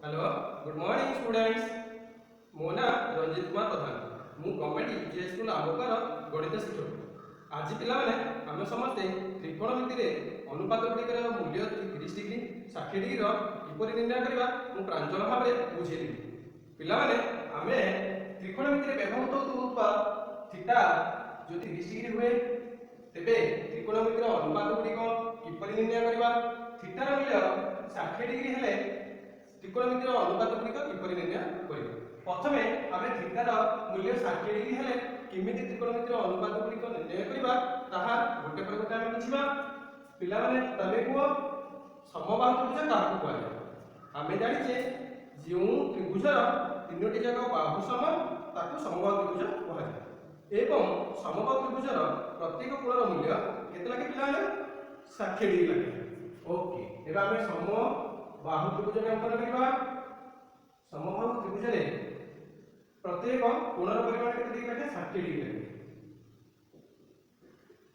Hello good morning students मो ना रंजित कुमार प्रधान मु गवर्नमेंट यूपीएस स्कूल आबोकर गणित शिक्षक आज पिला माने आम समस्ते त्रिकोणमिति रे अनुपात गुड़िकर मूल्य 30 डिग्री 60 डिग्री किपरि निर्णय करबा मु प्रांजल भाव में बुझेली पिला माने आमे त्रिकोणमिति रे व्यवहृत होतुवा थीटा जो 30 डिग्री हुए तेबे त्रिकोणमिति रो अनुपात गुड़िक किपरि निर्णय करबा थीटा रो मूल्य 60 डिग्री हेले त्रिकोणमितिर अनुपात गुड़िक किपरि निर्णय करिबा प्रथमे आमे थीटार मूल्य 60 डिग्री हेले किमिति त्रिकोणमितिर अनुपात गुड़िक निर्णय करिबा ताहा गोटे पर गोटे आमे बुझिबा पिला माने तमे को समबाहु त्रिभुज काहकु कहले आमे जानि जे जो त्रिभुजर तीनोटी जाक बाहु समान ताकु समबाहु त्रिभुज कहले एवं समबाहु त्रिभुजर प्रत्येक कोणर मूल्य केते लागे पिला माने 60 डिग्री लागे ओके एबा आमे बाहु त्रिभुज अंकन करबा समबाहु त्रिभुज रे प्रत्येक कोणर परिमाण केते डिग्री लागे 60 डिग्री लागे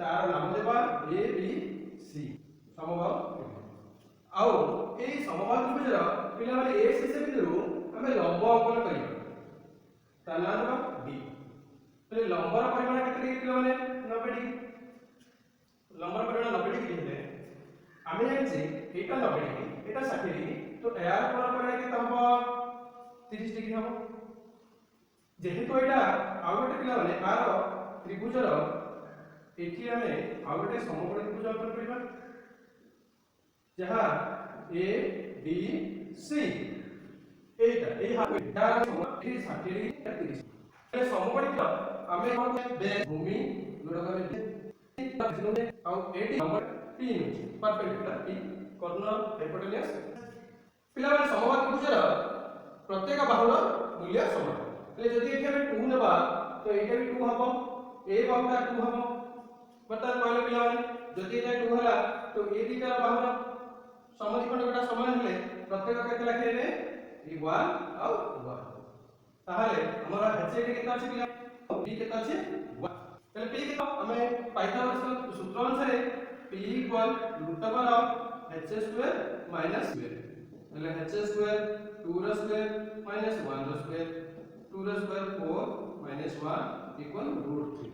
तार नाम देबा ए बी सी समबाहु त्रिभुज आउ एई समबाहु त्रिभुज रो पिला माने ए सी से बिंदु हमें लंब अंकन करिबा तार नाम देबा बी तले लंबर परिमाण केते डिग्री पिला माने 90 डिग्री लंबर परिमाण 90 डिग्री हेले आमे जानि जे एटा 90 डिग्री এটা 60 ডিগ্রি তো এর কোণ পড়ে কি তব 30 ডিগ্রি হবে যেহেতু এটা আর গোটে পিলা মানে আর ত্রিভুজর এটি আমি আর গোটে সমকোণী ত্রিভুজ অঙ্কন করিবা যাহা এ বি সি এইটা এই হাত তার সমকোণী 60 ডিগ্রি 30 এই সমকোণী আমি কোন বেস ভূমি যোড় করে ଆଉ ଏଠି ଆମର P ଅଛି परपेंडिकुलर P कर्ण हाइपोटेन्यूज पिला माने समबाहु त्रिभुजर प्रत्येक बाहुर मूल्य समान એટલે যদি এটি আমি 2 নেবা তো এইটা भी 2 হবো এই বাহুটা 2 হবো বর্তমান কইলে পিলা মানে যদি এটা 2 হলা তো এই দুইটার বাহুর সমদ্বিখণ্ডকটা সমান হলে প্রত্যেক কেতে লাখে এই 1 আর 1 তাহলে আমরা HCD কেতে আছে পিলা P কেতে আছে 1 তাহলে P কেতে আমি পাইথাগোরাস সূত্র অনুসারে P equal root over of h square minus square એટલે h square 2 ର square minus 1 ର square 2 ର square 4 minus 1 equal √3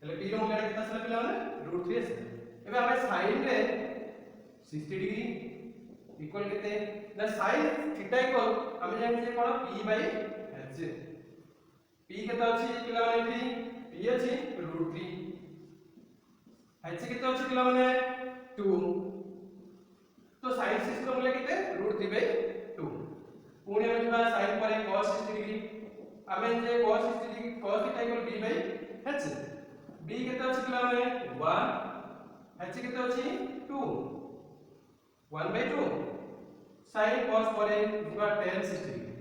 એટલે p ର મૂલ્ય କେତେ ଆସିଲା ପିଲାମାନେ √3 ଆସିଲା ଏବେ ଆମେ sin ରେ 60 डिग्री इक्वल केते ना sin थीटा इक्वल ଆମେ ଜାଣିଛେ ଯେ कोन p h p केते अछि पिलाମାନେ एठी p अछि √3 h केते अछि पिलाମାନେ 2 तो sin 60 ର मूल्य केते √3/2 पुणी हम जबा sin पर cos 60 डिग्री आमे जे cos 60 degree cos theta equal b/h b केते अछि पिला माने 1 h केते अछि 2 1/2 sin cos पर जबा tan 60 डिग्री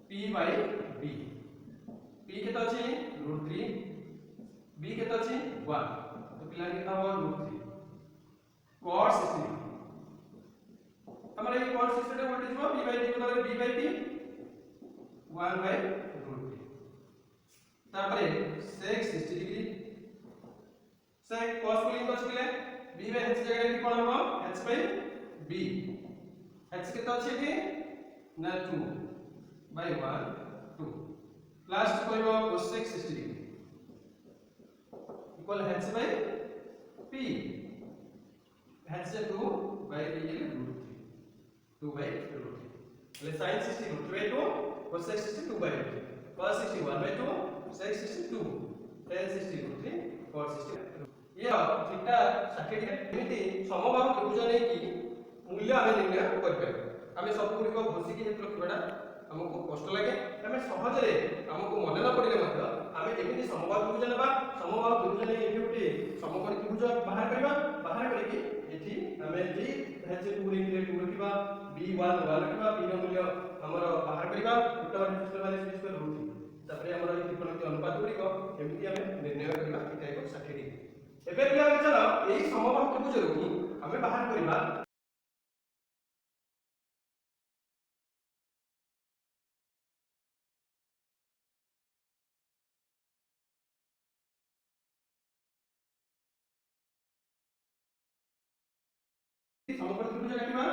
p/b p केते अछि √3 b केते अछि 1 तो पिला केते हो √3 cos 60 हमरा ये cos 60 रे what is b by d बराबर b by p 1/√3 तापरे sec 60 डिग्री sec cos बोली कछ केले b by h जगह रे कोन हो h by b h केते अछि कि ना 2 by 1 2 लास्ट कहबो cosec 60 degree equal h by p h से 2 by p के √3 2/√3 એટલે sin 60 √2 cosec 60 2/√3 cos 60 1/2 sec 60 2 tan 60 √3 cos 60 ये थीटा 60 डिग्री एमिति समबाहु त्रिभुज नै कि मूल्य आमे निर्णय कर पाए आमे सब गुडी को घोषि कि हेतु रखबाडा हमको कष्ट लागे आमे सहज रे हमको मन न पड़िले मत आमे एमिति समबाहु त्रिभुज नेबा समबाहु त्रिभुज नै एठी उठी समकोणी त्रिभुज बाहर करबा बाहर करिकि एठी आमे जे h 2 लिखले 2 रखिबा b1 1 रखिबा p ର मूल्य हमर बाहर करबा √3 तापर हमर ई त्रिकोणमिति अनुपात गुडी को एमिति आमे निर्णय करबा थीटा इक्वल 60 डिग्री एबे पिला चलो एई समबाहु त्रिभुज रो आमे बाहर करबा समकोणी त्रिभुज काटिबा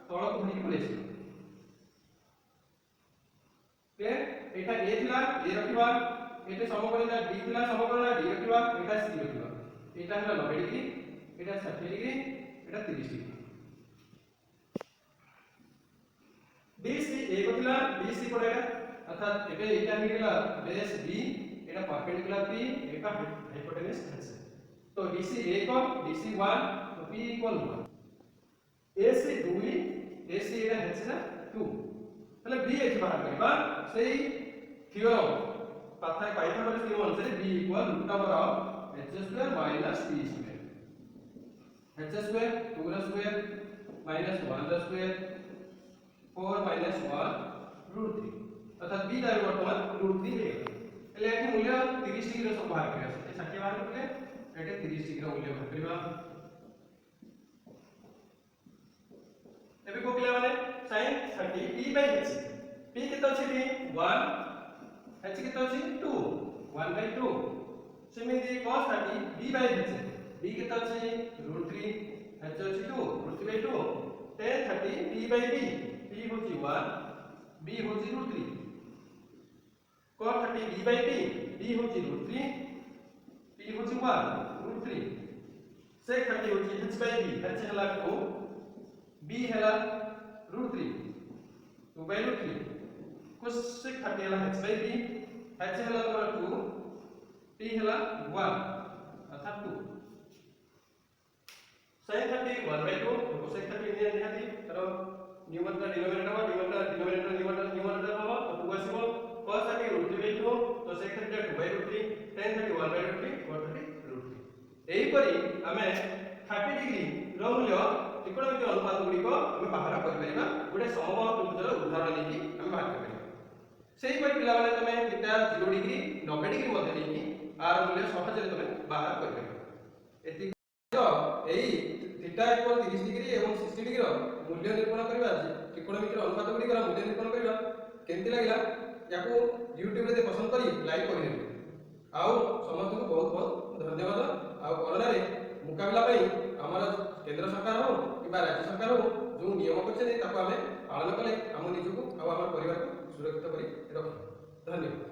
तळକୁ ଧରିକି ପଳେଇ ଆସିବା टे एटा ए थिला ए रखिबा एटे समकोणीटा d थिला समकोणीटा d रखिबा एटा c रखिबा एटा हमरा 90 डिग्री एटा 60 डिग्री एटा 30 डिग्री BC ए को थिला BC पड़ेगा अर्थात एटे एटा निकला बेस B एटा परपेंडिकुलर P एटा हाइपोटेन्यूज HC तो DC A को DC 1 तो P इक्वल 1 AC 2 AC एटा HC 2 তাহলে B এটি বাহার করিবা সেই থিওরম পাইথাগোরাস থিওরম অনুসারে B equal √ of h square minus p square h square 2 র স্কয়ার মাইনাস 1 র স্কয়ার 4 মাইনাস 1 √3 অর্থাৎ B দাঁড়িয়ে বর্তমান √3 হয়ে গেল তাহলে এটি মূল্য 30 ডিগ্রি সব বাহার করিবা এই 60 বাহার করলে এটি 30 ডিগ্রি মূল্য বাহার করিবা ଏବେ କୋ ପିଲା ମାନେ sin 30 p by h p କେତେ ଅଛି p 1 h କେତେ ଅଛି 2 1 by 2 ସେମିତି cos 30 b by h b କେତେ ଅଛି √3 h ଅଛି 2 √3 by 2 tan 30 p by b p होची 1 b होची √3 cos 30 b by p b होची √3 p होची 1 √3 sec 30 होची h by b h ହେଲା 2 b हैला √3 2 by √3 cosec 30 हैला h by b h हैला तोरा 2 p हैला 1 अर्थात 2 sin 30 1 by 2 cosec 30 निहाती तर न्यूमरेटर डिनोमिनेटर हो न्यूमरेटर हो तो 2 आसीबो cos 30 √3 by 2 तो sec 30 2 by √3 tan 30 1 by √3 cos 30 √3 एही परी हमें 30 डिग्री रो मूल्य त्रिकोणमिति अनुपात गुडी को हमें बाहर कर परिबा गुडे समबाहु त्रिभुजर उदाहरण लेकी हमें बाहर कर परिबा सेही परि पिला माने तमे थीटा 0 डिग्री 90 डिग्री मध्ये लेकी आर मूल्य सहजरे तमे बाहर कर परिबा एति जो एई थीटा इक्वल 30 डिग्री एवं 60 डिग्री रो मूल्य निरूपण करबा त्रिकोणमिति अनुपात गुडी को मूल्य निरूपण करबा केमति लागिला याको YouTube रे पसंद करी लाइक करि देबे आउ समस्त को बहुत बहुत धन्यवाद आउ कोरोना रे मुकाबला पई हमर केंद्र सरकार हो कि राज्य सरकार हो जो नियम करछे ताको हमें पालन कले हम निजको आ हमर परिवार को सुरक्षित करी रख धन्यवाद।